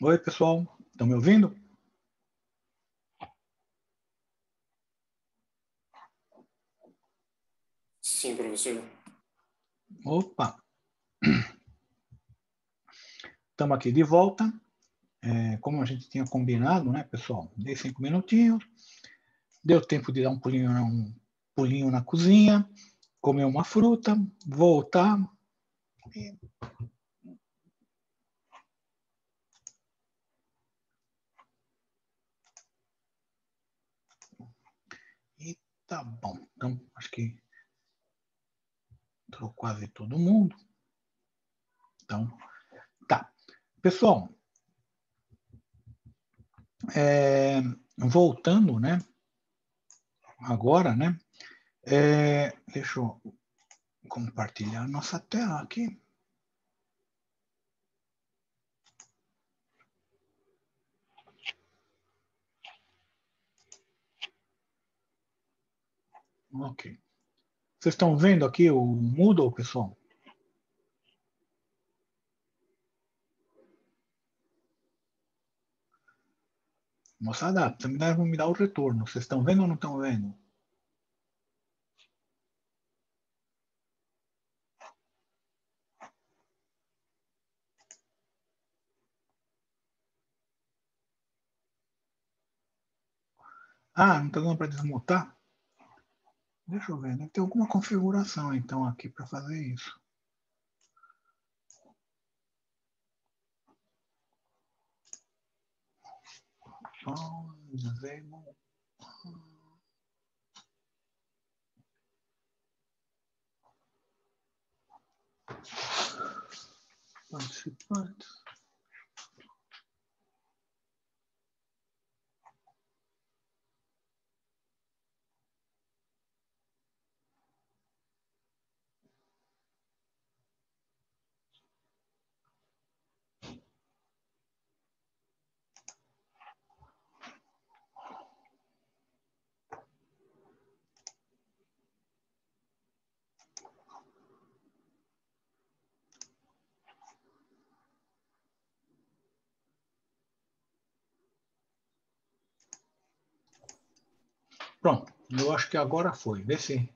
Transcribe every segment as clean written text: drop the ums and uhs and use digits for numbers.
Oi, pessoal. Estão me ouvindo? Sim, professor. Opa! Estamos aqui de volta. Como a gente tinha combinado, né, pessoal? Dei 5 minutinhos. Deu tempo de dar um pulinho na cozinha, comer uma fruta, voltar. E tá bom. Então, acho que entrou quase todo mundo. Então, tá. Pessoal, voltando, né? Agora, né? Deixa eu compartilhar nossa tela aqui. Ok. Vocês estão vendo aqui o Moodle, pessoal? Moçada, você deve me dar o retorno. Vocês estão vendo ou não estão vendo? Ah, não está dando para desmutar? Deixa eu ver, deve ter alguma configuração então aqui para fazer isso. Disable. Participantes. Pronto, eu acho que agora foi. Vê se.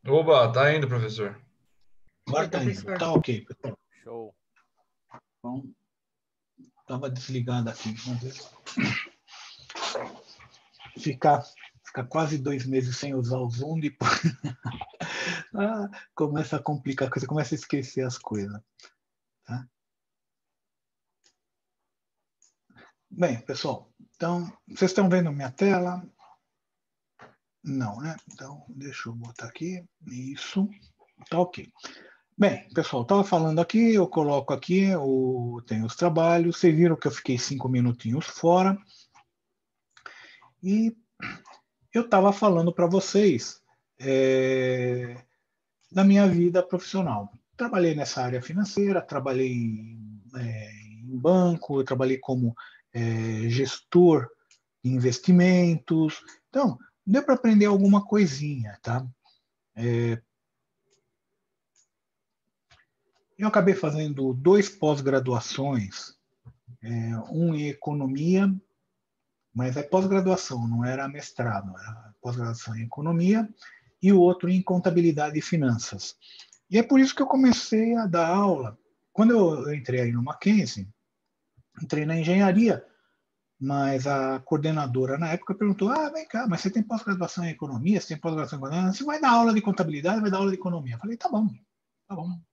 Oba, tá indo, professor. Agora tá indo. Tá ok, pessoal. Show. Então, estava desligado aqui. Vamos ver. Ficar quase 2 meses sem usar o Zoom, depois começa a complicar a coisa, começa a esquecer as coisas. Tá? Bem, pessoal, então, vocês estão vendo minha tela? Não, né? Então, deixa eu botar aqui. Isso. Tá ok. Bem, pessoal, estava falando aqui, eu coloco aqui, tem os trabalhos. Vocês viram que eu fiquei 5 minutinhos fora. E eu estava falando para vocês da minha vida profissional. Trabalhei nessa área financeira, trabalhei em banco, eu trabalhei como gestor de investimentos. Então, deu para aprender alguma coisinha, tá? Eu acabei fazendo 2 pós-graduações, um em economia, mas é pós-graduação, não era mestrado, era pós-graduação em economia, e o outro em contabilidade e finanças. E é por isso que eu comecei a dar aula. Quando eu entrei aí no Mackenzie, entrei na engenharia, mas a coordenadora na época perguntou: vem cá, mas você tem pós-graduação em economia, você tem pós-graduação em economia, você vai dar aula de contabilidade, vai dar aula de economia. Eu falei: tá bom.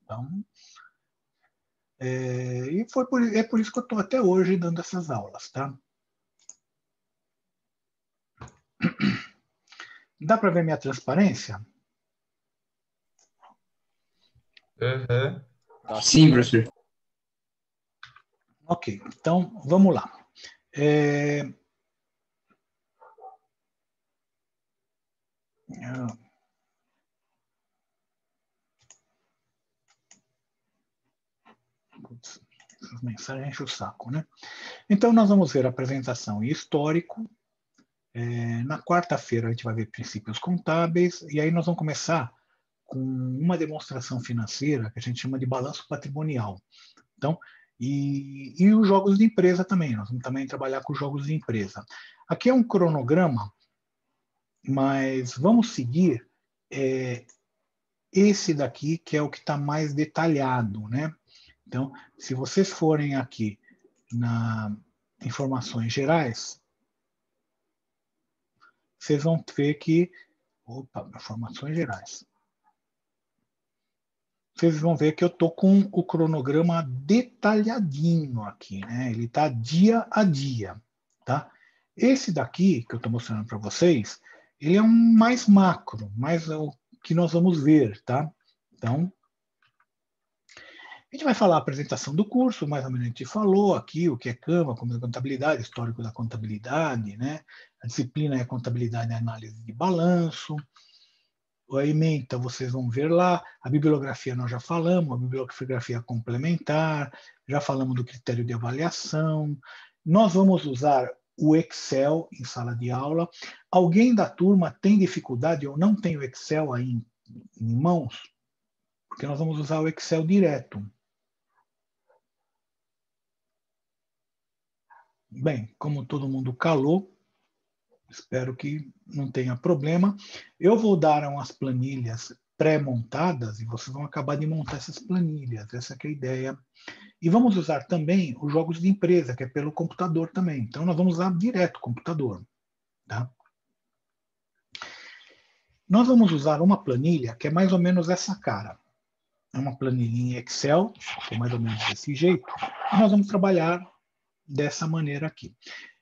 Então, e é por isso que eu estou até hoje dando essas aulas, tá? Dá para ver minha transparência? Uhum. Sim, professor. Ok, então vamos lá. Essas mensagens enchem o saco, né? Então, nós vamos ver a apresentação e histórico. Na quarta-feira, a gente vai ver princípios contábeis. E aí, nós vamos começar com uma demonstração financeira que a gente chama de balanço patrimonial. Então, E os jogos de empresa também. Nós vamos também trabalhar com jogos de empresa. Aqui é um cronograma, mas vamos seguir esse daqui, que é o que está mais detalhado, né? Então, se vocês forem aqui na informações gerais, vocês vão ver que... Opa, informações gerais. Vocês vão ver que eu estou com o cronograma detalhadinho aqui, né? Ele está dia a dia, tá? Esse daqui, que eu estou mostrando para vocês, ele é um mais macro, mais o que nós vamos ver, tá? Então, a gente vai falar a apresentação do curso, mais ou menos a gente falou aqui o que é Canva, como é contabilidade, histórico da contabilidade, né? A disciplina é contabilidade e análise de balanço. A ementa vocês vão ver lá, a bibliografia nós já falamos, a bibliografia complementar, já falamos do critério de avaliação. Nós vamos usar o Excel em sala de aula. Alguém da turma tem dificuldade ou não tem o Excel aí em mãos? Porque nós vamos usar o Excel direto. Bem, como todo mundo calou, espero que não tenha problema. Eu vou dar umas planilhas pré-montadas e vocês vão acabar de montar essas planilhas. Essa que é a ideia. E vamos usar também os jogos de empresa, que é pelo computador também. Então, nós vamos usar direto o computador. Tá? Nós vamos usar uma planilha que é mais ou menos essa cara. É uma planilha em Excel, que é mais ou menos desse jeito. E nós vamos trabalhar dessa maneira aqui.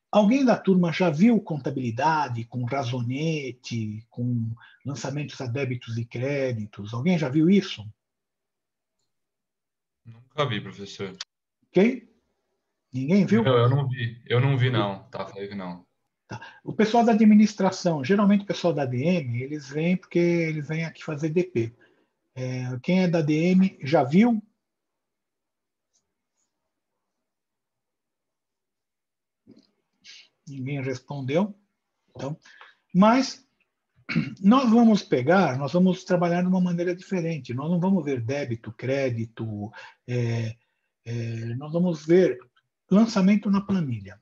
Alguém da turma já viu contabilidade com razonete, com lançamentos a débitos e créditos? Alguém já viu isso? Nunca vi, professor. Ok? Ninguém viu? Não, eu não vi. Eu não vi, não. Tá, falei que não. Tá. O pessoal da administração, geralmente o pessoal da ADM, eles vêm porque eles vêm aqui fazer DP. Quem é da ADM já viu? Ninguém respondeu. Então, mas nós vamos trabalhar de uma maneira diferente. Nós não vamos ver débito, crédito, nós vamos ver lançamento na planilha,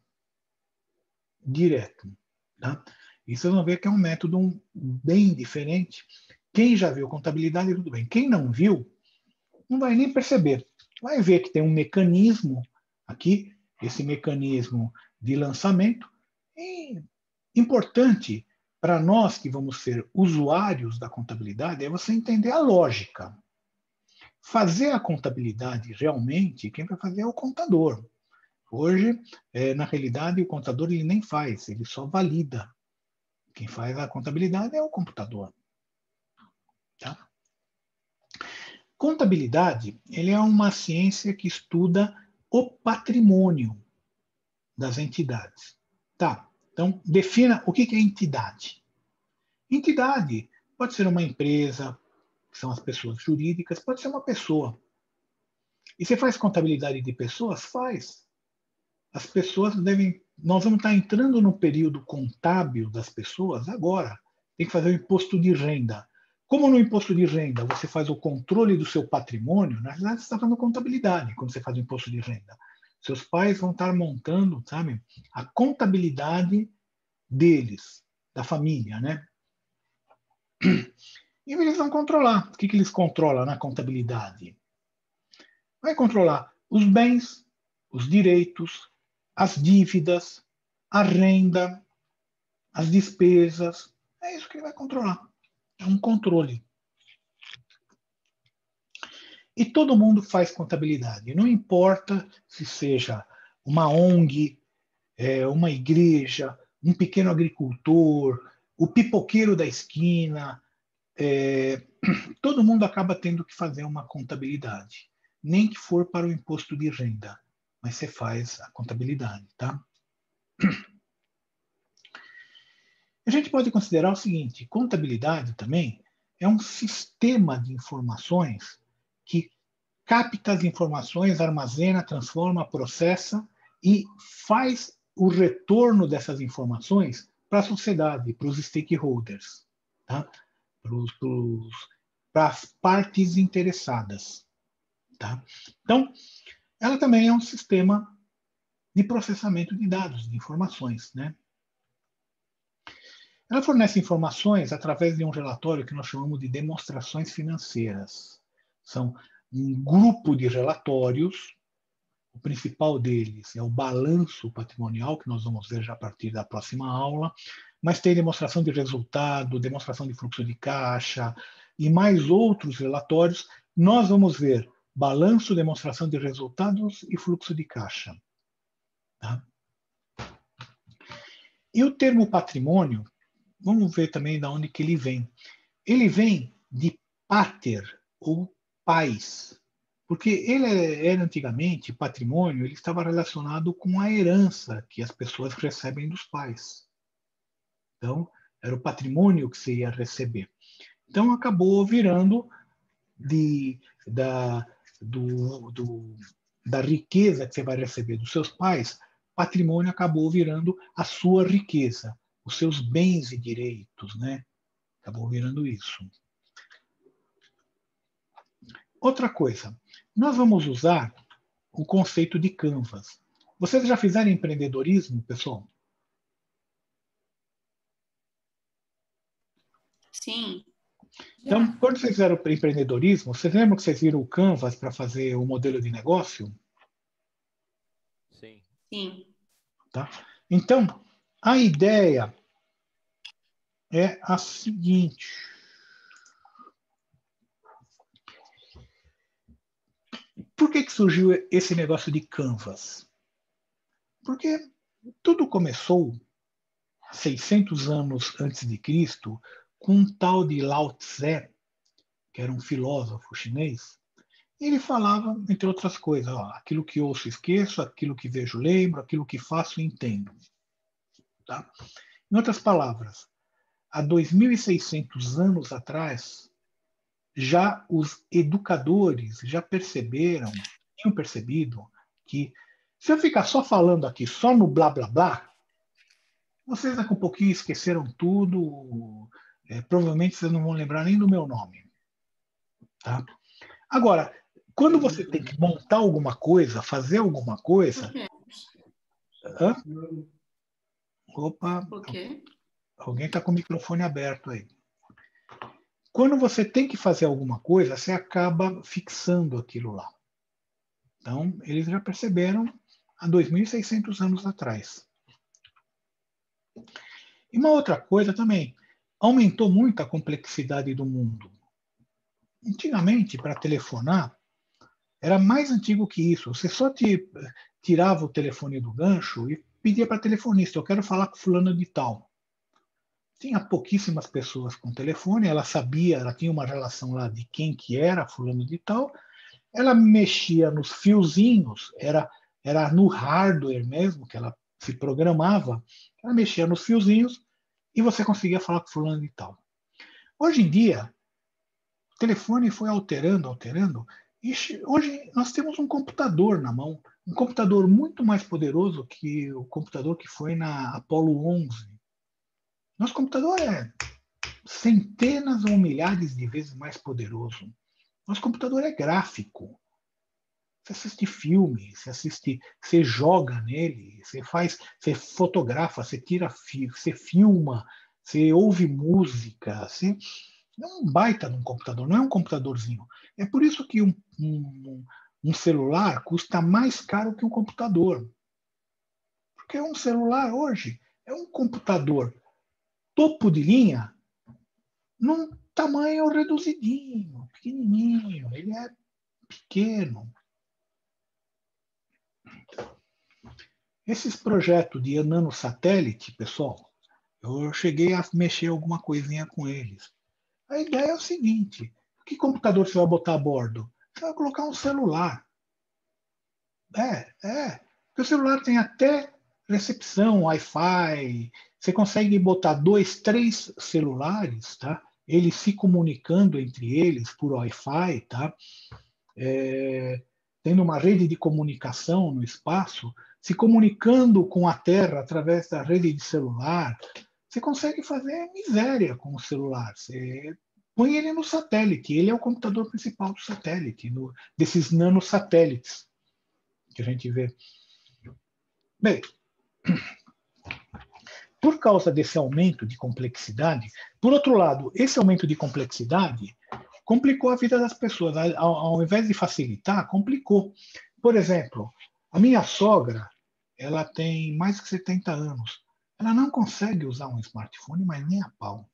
direto. Tá? E vocês vão ver que é um método bem diferente. Quem já viu contabilidade, tudo bem. Quem não viu, não vai nem perceber. Vai ver que tem um mecanismo aqui, esse mecanismo de lançamento, e importante para nós que vamos ser usuários da contabilidade é você entender a lógica. Fazer a contabilidade realmente, quem vai fazer é o contador. Hoje, na realidade, o contador ele nem faz, ele só valida. Quem faz a contabilidade é o computador. Tá? Contabilidade ele é uma ciência que estuda o patrimônio das entidades. Tá? Então, defina o que é entidade. Entidade pode ser uma empresa, que são as pessoas jurídicas, pode ser uma pessoa. E você faz contabilidade de pessoas? Faz. As pessoas devem... Nós vamos estar entrando no período contábil das pessoas agora. Tem que fazer o imposto de renda. Como no imposto de renda você faz o controle do seu patrimônio, na verdade você está fazendo contabilidade quando você faz o imposto de renda. Seus pais vão estar montando, sabe, a contabilidade deles, da família, né? E eles vão controlar. O que eles controlam na contabilidade? Vai controlar os bens, os direitos, as dívidas, a renda, as despesas. É isso que ele vai controlar. É um controle. E todo mundo faz contabilidade. Não importa se seja uma ONG, uma igreja, um pequeno agricultor, o pipoqueiro da esquina, todo mundo acaba tendo que fazer uma contabilidade. Nem que for para o imposto de renda, mas você faz a contabilidade, tá? A gente pode considerar o seguinte, contabilidade também é um sistema de informações que capta as informações, armazena, transforma, processa e faz o retorno dessas informações para a sociedade, para os stakeholders, tá? Para as partes interessadas. Tá? Então, ela também é um sistema de processamento de dados, de informações, né? Ela fornece informações através de um relatório que nós chamamos de demonstrações financeiras. São um grupo de relatórios. O principal deles é o balanço patrimonial, que nós vamos ver já a partir da próxima aula, mas tem demonstração de resultado, demonstração de fluxo de caixa e mais outros relatórios. Nós vamos ver balanço, demonstração de resultados e fluxo de caixa. Tá? E o termo patrimônio, vamos ver também de onde que ele vem. Ele vem de pater, ou pais. Porque ele era antigamente, patrimônio, ele estava relacionado com a herança que as pessoas recebem dos pais. Então, era o patrimônio que você ia receber. Então, acabou virando da riqueza que você vai receber dos seus pais, patrimônio acabou virando a sua riqueza, os seus bens e direitos, né? Acabou virando isso. Outra coisa, nós vamos usar o conceito de Canvas. Vocês já fizeram empreendedorismo, pessoal? Sim. Então, quando vocês fizeram empreendedorismo, vocês lembram que vocês viram o Canvas para fazer o modelo de negócio? Sim. Sim. Tá? Então, a ideia é a seguinte. Por que surgiu esse negócio de Canvas? Porque tudo começou 600 anos antes de Cristo com um tal de Lao Tse, que era um filósofo chinês. E ele falava, entre outras coisas, ó, aquilo que ouço esqueço, aquilo que vejo lembro, aquilo que faço entendo. Tá? Em outras palavras, há 2.600 anos atrás, já os educadores já tinham percebido que se eu ficar só falando aqui, só no blá blá blá, vocês daqui a um pouquinho esqueceram tudo, provavelmente vocês não vão lembrar nem do meu nome. Tá? Agora, quando você tem que montar alguma coisa, fazer alguma coisa... Hã? Opa, Por quê? alguém está com o microfone aberto aí. Quando você tem que fazer alguma coisa, você acaba fixando aquilo lá. Então, eles já perceberam há 2.600 anos atrás. E uma outra coisa também, aumentou muito a complexidade do mundo. Antigamente, para telefonar, era mais antigo que isso. Você só tirava o telefone do gancho e pedia para a telefonista, eu quero falar com fulano de tal. Tinha pouquíssimas pessoas com telefone, ela sabia, ela tinha uma relação lá de quem que era fulano de tal, ela mexia nos fiozinhos, era no hardware mesmo que ela se programava, ela mexia nos fiozinhos e você conseguia falar com fulano de tal. Hoje em dia, o telefone foi alterando, e hoje nós temos um computador na mão, um computador muito mais poderoso que o computador que foi na Apollo 11. Nosso computador é centenas ou milhares de vezes mais poderoso. Nosso computador é gráfico. Você assiste filme, você joga nele, você fotografa, você tira fio, você filma, você ouve música. É um baita num computador, não é um computadorzinho. É por isso que um celular custa mais caro que um computador. Porque um celular hoje é um computador topo de linha num tamanho reduzidinho, pequenininho. Ele é pequeno. Esses projetos de nanosatélite, pessoal, eu cheguei a mexer alguma coisinha com eles. A ideia é o seguinte: que computador você vai botar a bordo? Você vai colocar um celular. Porque o celular tem até recepção, Wi-Fi. Você consegue botar 2, 3 celulares, tá? Eles se comunicando entre eles por Wi-Fi, tá? Tendo uma rede de comunicação no espaço, se comunicando com a Terra através da rede de celular. Você consegue fazer miséria com o celular. Você põe ele no satélite. Ele é o computador principal do satélite, desses nanosatélites. que a gente vê. Bem, por causa desse aumento de complexidade, por outro lado, esse aumento de complexidade complicou a vida das pessoas. Ao invés de facilitar, complicou. Por exemplo, a minha sogra, ela tem mais de 70 anos. Ela não consegue usar um smartphone, mas nem a pau.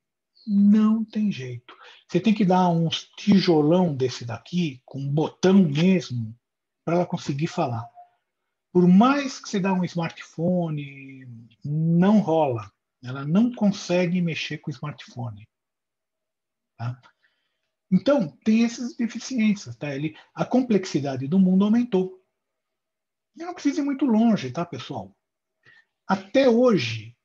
Não tem jeito. Você tem que dar uns tijolão desse daqui, com um botão mesmo, para ela conseguir falar. Por mais que você dá um smartphone, não rola. Ela não consegue mexer com o smartphone. Tá? Então, tem essas deficiências. Tá? A complexidade do mundo aumentou. E não precisa ir muito longe, tá, pessoal? Até hoje,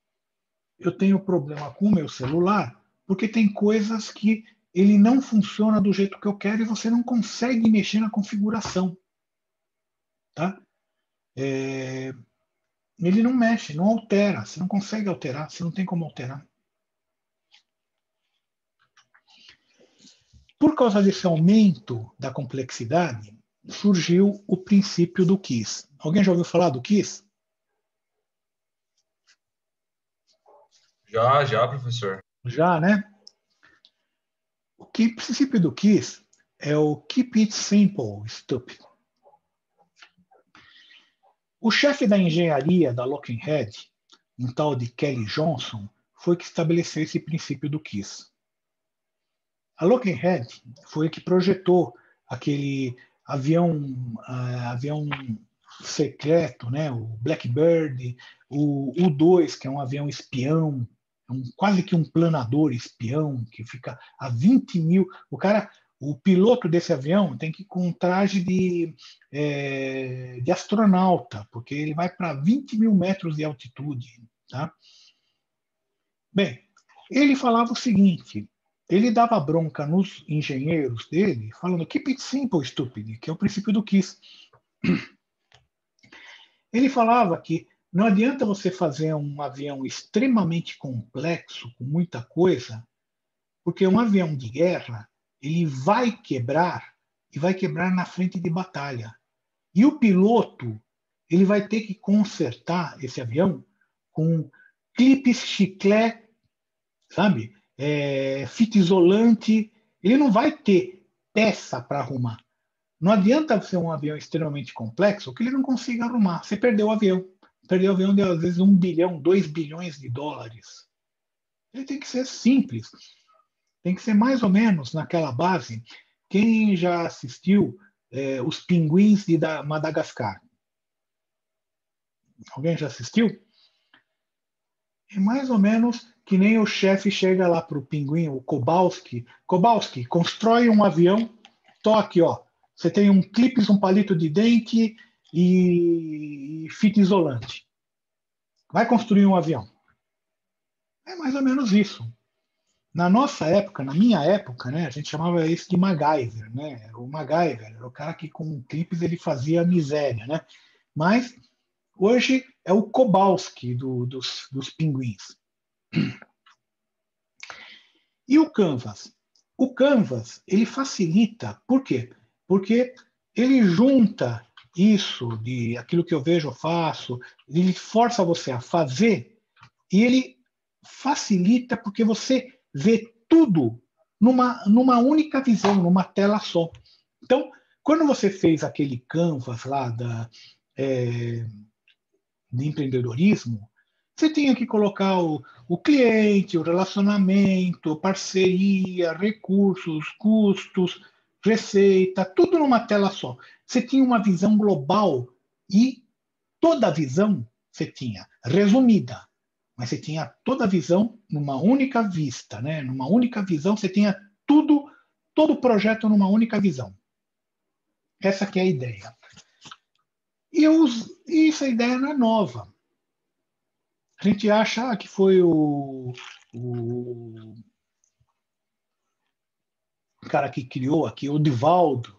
eu tenho problema com o meu celular, porque tem coisas que ele não funciona do jeito que eu quero e você não consegue mexer na configuração. Tá? Ele não mexe, não altera. Você não consegue alterar, você não tem como alterar. Por causa desse aumento da complexidade, surgiu o princípio do KISS. Alguém já ouviu falar do KISS? Já, professor. Já, né? O princípio do KISS é o Keep It Simple, Stupid. O chefe da engenharia da Lockheed, um tal de Kelly Johnson, foi que estabeleceu esse princípio do KISS. A Lockheed foi que projetou aquele avião secreto, né? O Blackbird, o U-2, que é um avião espião, quase que um planador espião, que fica a 20 mil. O piloto desse avião tem que ir com um traje de astronauta, porque ele vai para 20 mil metros de altitude. Tá? Bem, ele falava o seguinte, ele dava bronca nos engenheiros dele, falando keep it simple, stupid, que é o princípio do KISS. Ele falava que não adianta você fazer um avião extremamente complexo, com muita coisa, porque um avião de guerra, ele vai quebrar, e vai quebrar na frente de batalha. E o piloto, ele vai ter que consertar esse avião com clipes chiclete, sabe? Fita isolante. Ele não vai ter peça para arrumar. Não adianta ser um avião extremamente complexo que ele não consiga arrumar. Você perdeu o avião. Perdeu o avião de, às vezes, 1 bilhão, 2 bilhões de dólares. Ele tem que ser simples. Tem que ser mais ou menos naquela base. Quem já assistiu Os Pinguins de Madagascar? Alguém já assistiu? É mais ou menos que nem o chefe chega lá para o pinguim, o Kowalski. Kowalski, constrói um avião. Tô aqui, ó. Você tem um clipes, um palito de dente e fita isolante. Vai construir um avião. É mais ou menos isso. Na nossa época, na minha época, né, a gente chamava isso de MacGyver, né? O MacGyver era o cara que com clipes ele fazia miséria, né? Mas hoje é o Kowalski dos pinguins. E o Canvas? O Canvas, ele facilita, por quê? Porque ele junta isso, de aquilo que eu vejo, eu faço, ele força você a fazer, e ele facilita porque você vê tudo numa única visão, numa tela só. Então, quando você fez aquele Canvas lá de empreendedorismo, você tinha que colocar o cliente, o relacionamento, parceria, recursos, custos, receita, tudo numa tela só. Você tinha uma visão global e toda a visão você tinha resumida, mas você tinha toda a visão numa única vista, né? Numa única visão você tinha tudo, todo o projeto numa única visão. Essa que é a ideia. E essa ideia não é nova. A gente acha que foi o cara que criou aqui, o Divaldo.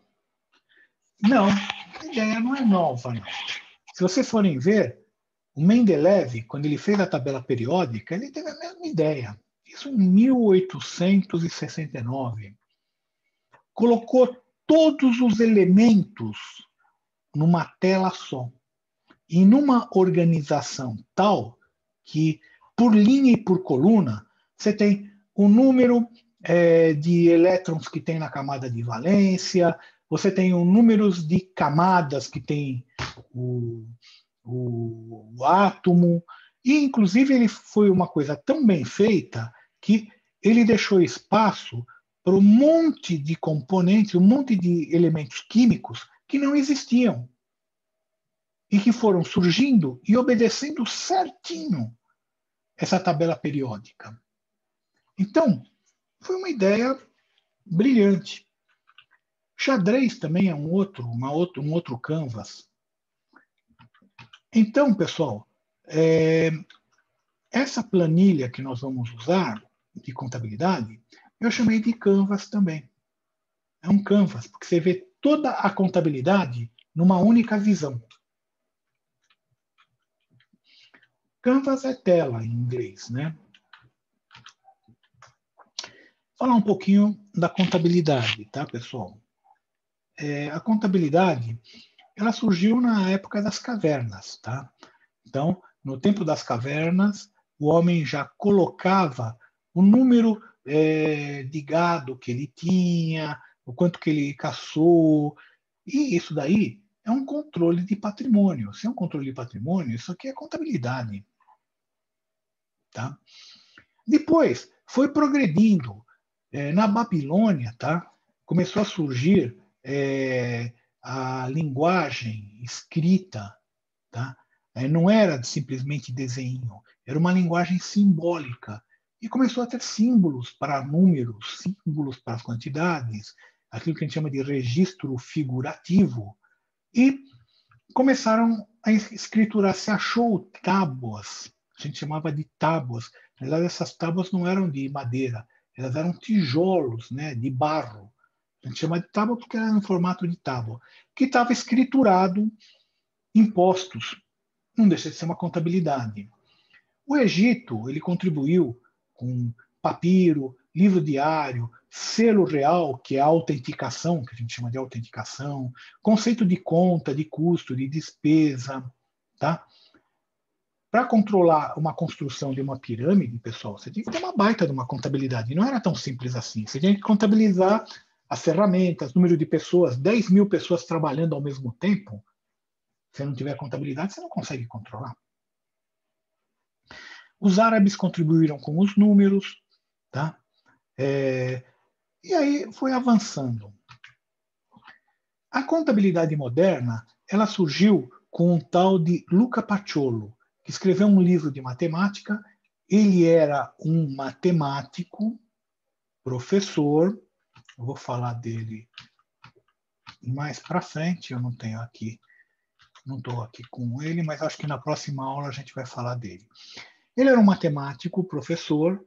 Não, a ideia não é nova, não. Se vocês forem ver, o Mendeleev, quando ele fez a tabela periódica, ele teve a mesma ideia. Isso em 1869. Colocou todos os elementos numa tela só. E numa organização tal que, por linha e por coluna, você tem o número de elétrons que tem na camada de valência, você tem o número de camadas que tem o átomo, e inclusive ele foi uma coisa tão bem feita que ele deixou espaço para um monte de componentes, um monte de elementos químicos que não existiam e que foram surgindo e obedecendo certinho essa tabela periódica. Então, foi uma ideia brilhante. Xadrez também é um outro canvas. Então, pessoal, essa planilha que nós vamos usar de contabilidade, eu chamei de canvas também. É um canvas, porque você vê toda a contabilidade numa única visão. Canvas é tela em inglês, né? Falar um pouquinho da contabilidade, tá, pessoal? A contabilidade, ela surgiu na época das cavernas, tá? Então, no tempo das cavernas, o homem já colocava o número de gado que ele tinha, o quanto que ele caçou, e isso daí é um controle de patrimônio. Se é um controle de patrimônio, isso aqui é contabilidade. Tá? Depois, foi progredindo. Na Babilônia, tá? Começou a surgir a linguagem escrita. Tá? Não era simplesmente desenho, era uma linguagem simbólica. E começou a ter símbolos para números, símbolos para as quantidades, aquilo que a gente chama de registro figurativo. E começaram a escriturar, se achou tábuas, a gente chamava de tábuas. Na verdade, essas tábuas não eram de madeira, elas eram tijolos, né, de barro. A gente chama de tábua porque era no formato de tábua, que estava escriturado impostos. Não deixa de ser uma contabilidade. O Egito, ele contribuiu com papiro, livro diário, selo real, que é a autenticação, que a gente chama de autenticação, conceito de conta, de custo, de despesa, tá? Para controlar uma construção de uma pirâmide, pessoal, você tinha que ter uma baita de uma contabilidade. Não era tão simples assim. Você tinha que contabilizar as ferramentas, número de pessoas, 10 mil pessoas trabalhando ao mesmo tempo. Se não tiver contabilidade, você não consegue controlar. Os árabes contribuíram com os números, tá? E aí foi avançando. A contabilidade moderna, ela surgiu com um tal de Luca Paciolo, que escreveu um livro de matemática. Ele era um matemático, professor. Eu vou falar dele mais para frente, eu não tenho aqui, não estou aqui com ele, mas acho que na próxima aula a gente vai falar dele. Ele era um matemático, professor,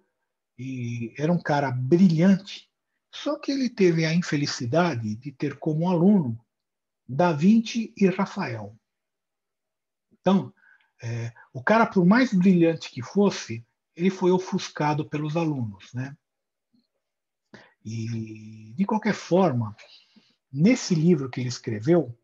e era um cara brilhante, só que ele teve a infelicidade de ter como aluno Da Vinci e Rafael. Então, o cara, por mais brilhante que fosse, ele foi ofuscado pelos alunos, né? E, de qualquer forma, nesse livro que ele escreveu,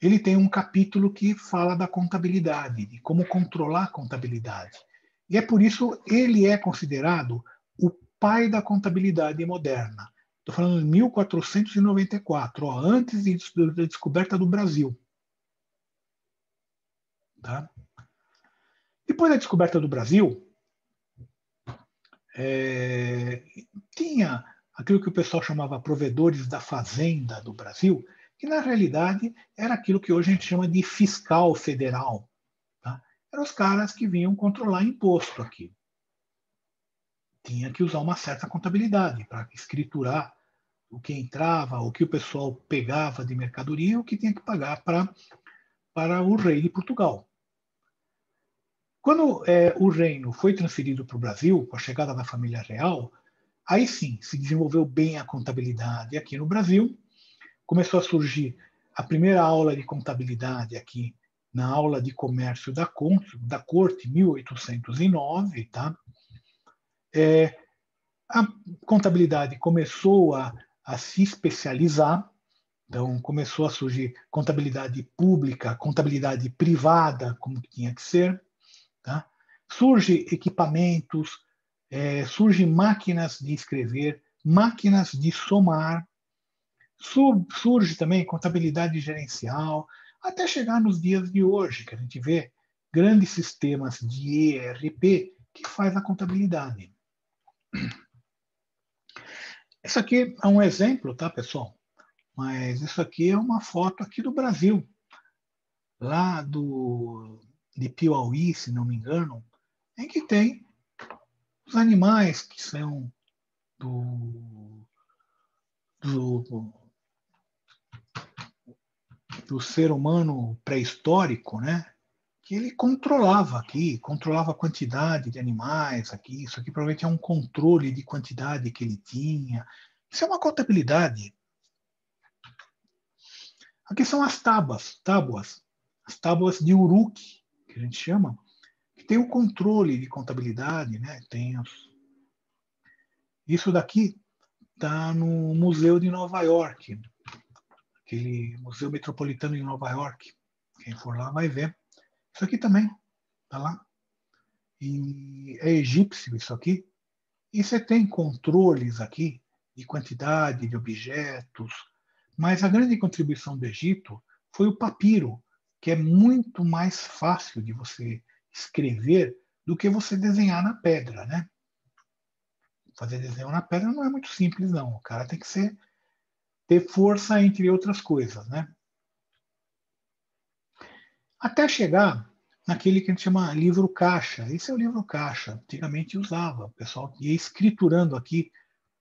ele tem um capítulo que fala da contabilidade, de como controlar a contabilidade. E é por isso ele é considerado o pai da contabilidade moderna. Estou falando de 1494, antes da descoberta do Brasil. Tá? Depois da descoberta do Brasil, tinha aquilo que o pessoal chamava provedores da fazenda do Brasil, que na realidade era aquilo que hoje a gente chama de fiscal federal. Tá? Eram os caras que vinham controlar imposto aqui. Tinha que usar uma certa contabilidade para escriturar o que entrava, o que o pessoal pegava de mercadoria, o que tinha que pagar para o rei de Portugal. Quando o reino foi transferido para o Brasil, com a chegada da família real, aí sim se desenvolveu bem a contabilidade aqui no Brasil. Começou a surgir a primeira aula de contabilidade aqui na aula de comércio da corte, 1809. Tá? A contabilidade começou a se especializar, Então, começou a surgir contabilidade pública, contabilidade privada, como que tinha que ser. Tá? Surge equipamentos, surgem máquinas de escrever, máquinas de somar, surge também contabilidade gerencial, até chegar nos dias de hoje, que a gente vê grandes sistemas de ERP que faz a contabilidade. Isso aqui é um exemplo, tá, pessoal? Mas isso aqui é uma foto aqui do Brasil, lá de Piauí, se não me engano, em que tem os animais que são do, do, do ser humano pré-histórico, né? Que ele controlava aqui, controlava a quantidade de animais aqui. Isso aqui provavelmente é um controle de quantidade que ele tinha. Isso é uma contabilidade. Aqui são as as tábuas de Uruk, que a gente chama, que tem o controle de contabilidade, né? Isso daqui está no Museu de Nova York, aquele Museu Metropolitano de Nova York. Quem for lá vai ver. Isso aqui também está lá. E é egípcio isso aqui. E você tem controles aqui de quantidade de objetos, mas a grande contribuição do Egito foi o papiro, que é muito mais fácil de você escrever do que você desenhar na pedra, né? Fazer desenho na pedra não é muito simples, não. O cara tem que ter força, entre outras coisas, né? Até chegar naquele que a gente chama livro caixa. Esse é o livro caixa. Antigamente usava. O pessoal ia escriturando aqui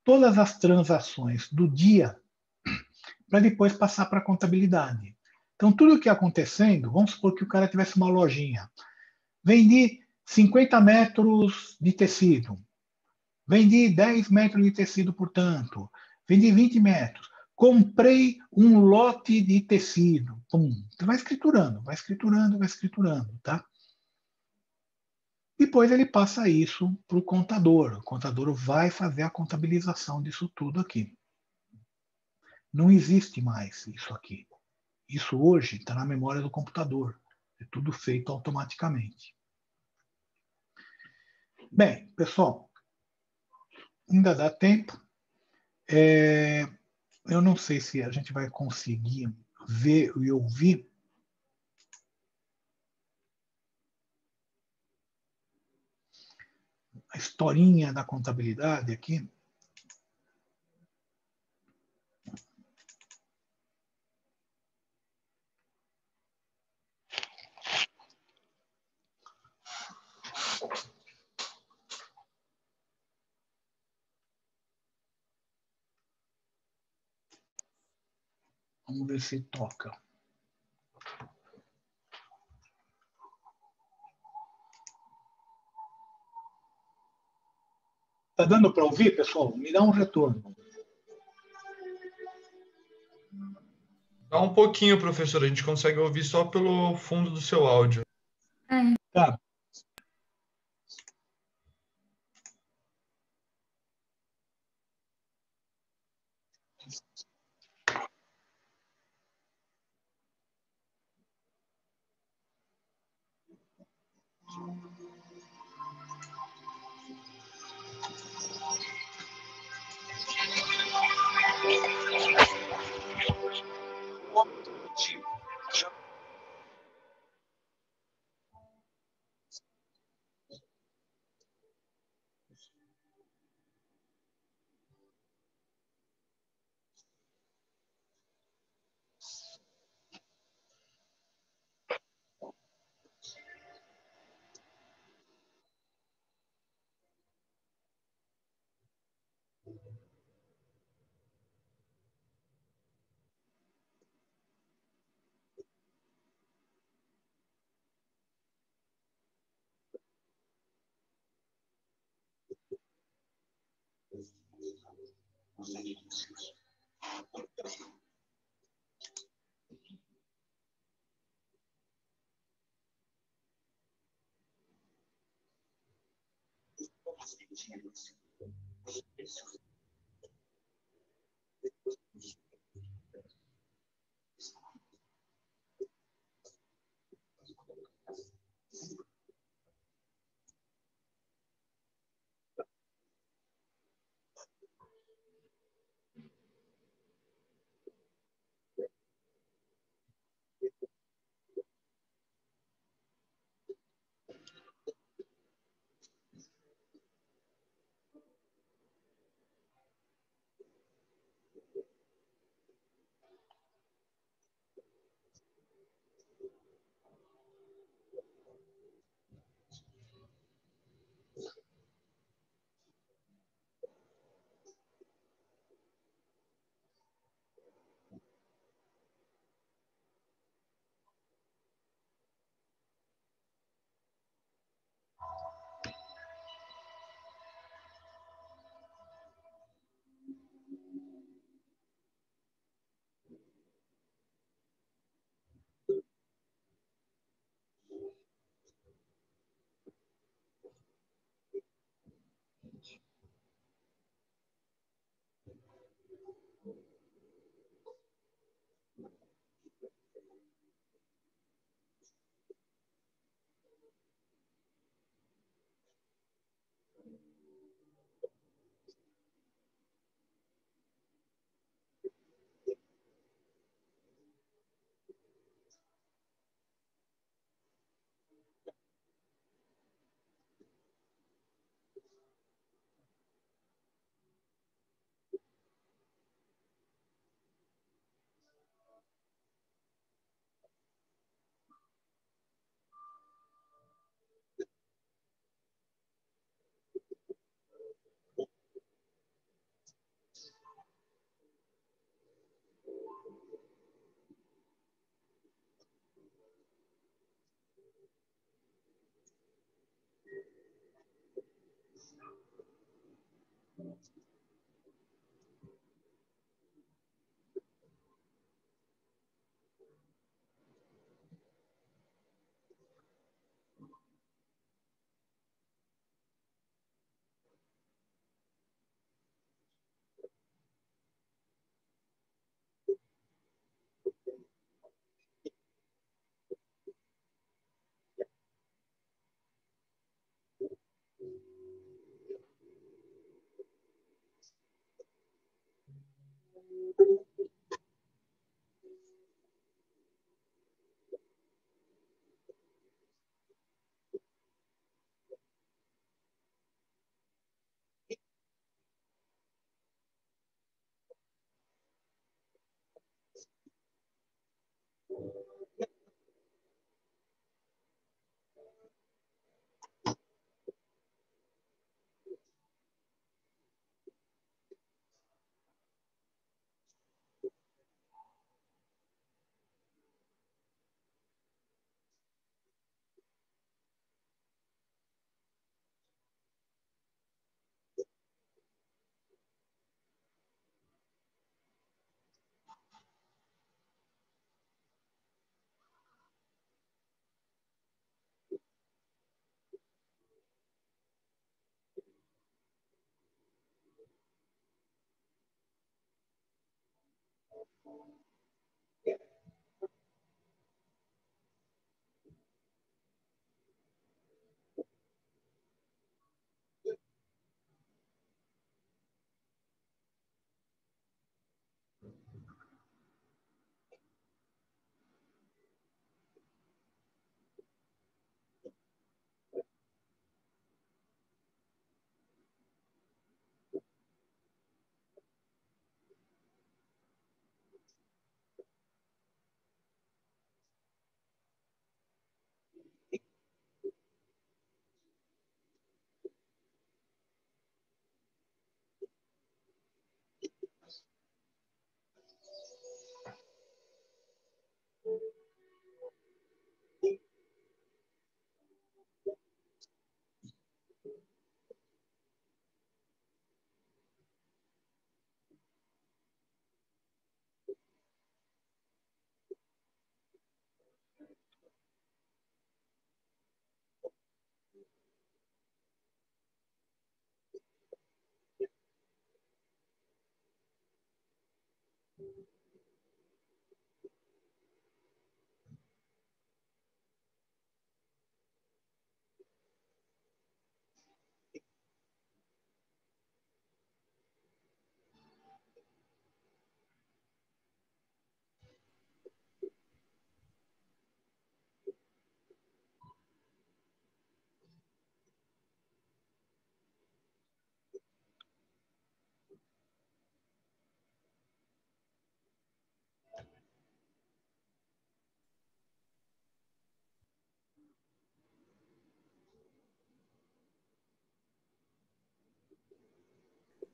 todas as transações do dia para depois passar para a contabilidade. Então, tudo o que ia acontecendo, vamos supor que o cara tivesse uma lojinha. Vendi 50 metros de tecido. Vendi 10 metros de tecido, portanto. Vendi 20 metros. Comprei um lote de tecido. Pum. Você vai escriturando, vai escriturando, vai escriturando, tá? Depois ele passa isso para o contador. O contador vai fazer a contabilização disso tudo aqui. Não existe mais isso aqui. Isso hoje está na memória do computador. É tudo feito automaticamente. Bem, pessoal, ainda dá tempo. Eu não sei se a gente vai conseguir ver e ouvir. A historinha da contabilidade aqui. Vamos ver se toca. Tá dando para ouvir, pessoal? Me dá um retorno. Dá um pouquinho, professor. A gente consegue ouvir só pelo fundo do seu áudio. Tá.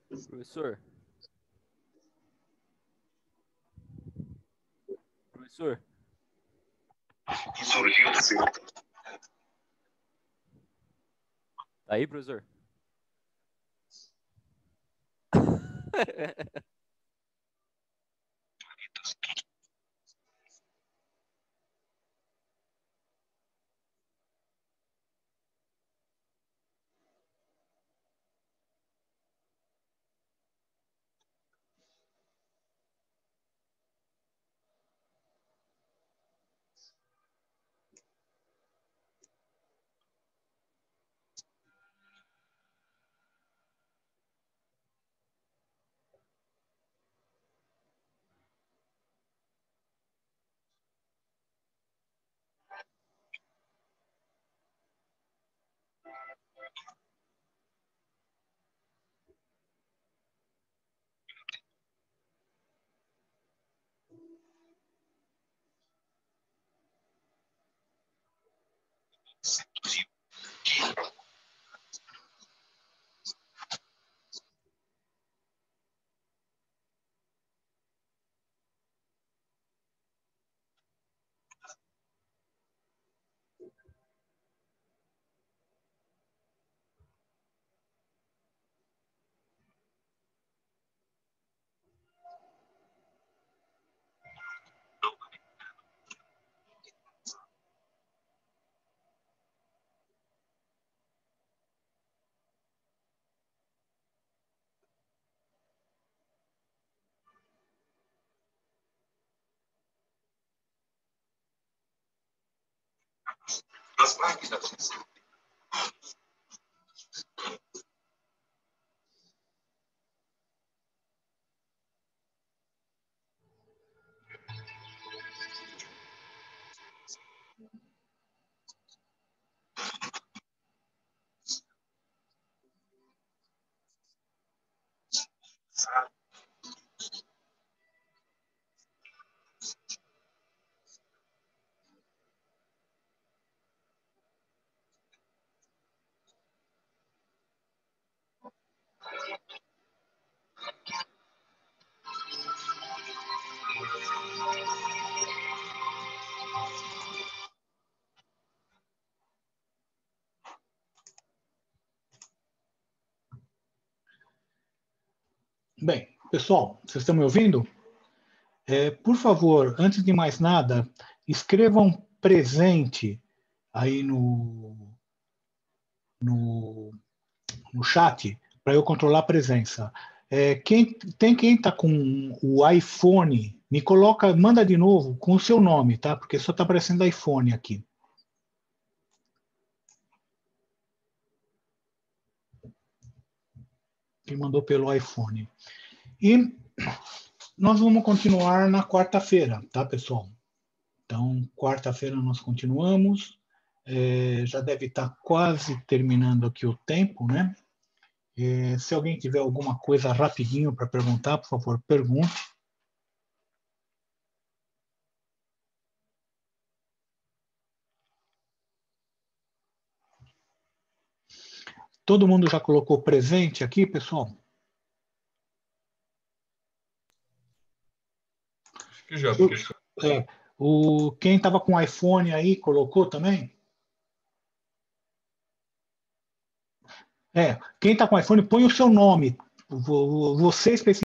Professor? Professor? Tá aí, professor? Bem, pessoal, vocês estão me ouvindo? Por favor, antes de mais nada, escrevam presente aí no, no chat para eu controlar a presença. Quem está com o iPhone Me coloca, manda de novo com o seu nome, tá? Porque só está aparecendo iPhone aqui. Quem mandou pelo iPhone. E nós vamos continuar na quarta-feira, tá, pessoal? Então, quarta-feira nós continuamos. Já deve estar quase terminando aqui o tempo, né? Se alguém tiver alguma coisa rapidinho para perguntar, por favor, pergunte. Todo mundo já colocou presente aqui, pessoal? Acho que já, professor. Quem estava com iPhone aí, colocou também? Quem está com iPhone, põe o seu nome. Você especificamente.